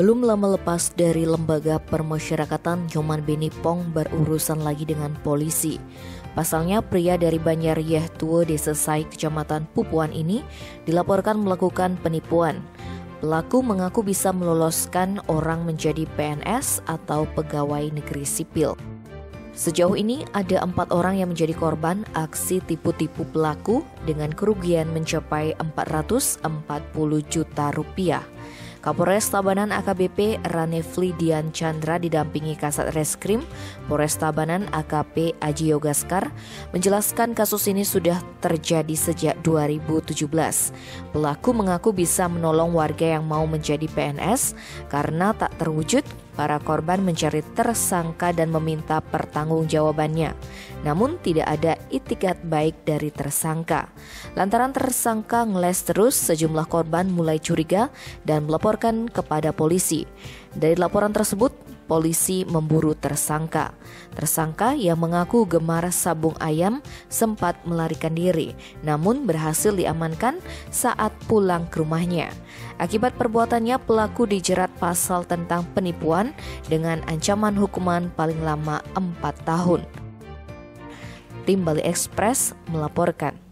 Belum lama lepas dari lembaga permasyarakatan, Nyoman Benipong berurusan lagi dengan polisi. Pasalnya, pria dari Banjaryeh Tua, Desa Sai, Kecamatan Pupuan ini dilaporkan melakukan penipuan. Pelaku mengaku bisa meloloskan orang menjadi PNS atau pegawai negeri sipil. Sejauh ini ada 4 orang yang menjadi korban aksi tipu-tipu pelaku dengan kerugian mencapai 440 juta rupiah. Kapolres Tabanan AKBP Ranefli Dian Chandra didampingi Kasat Reskrim Polres Tabanan AKP Aji Yogaskar menjelaskan kasus ini sudah terjadi sejak 2017. Pelaku mengaku bisa menolong warga yang mau menjadi PNS karena tak terwujud. Para korban mencari tersangka dan meminta pertanggungjawabannya. Namun tidak ada itikat baik dari tersangka. Lantaran tersangka ngeles terus, sejumlah korban mulai curiga dan melaporkan kepada polisi. Dari laporan tersebut, polisi memburu tersangka. Tersangka yang mengaku gemar sabung ayam sempat melarikan diri, namun berhasil diamankan saat pulang ke rumahnya. Akibat perbuatannya, pelaku dijerat pasal tentang penipuan dengan ancaman hukuman paling lama 4 tahun. Tim Bali Express melaporkan.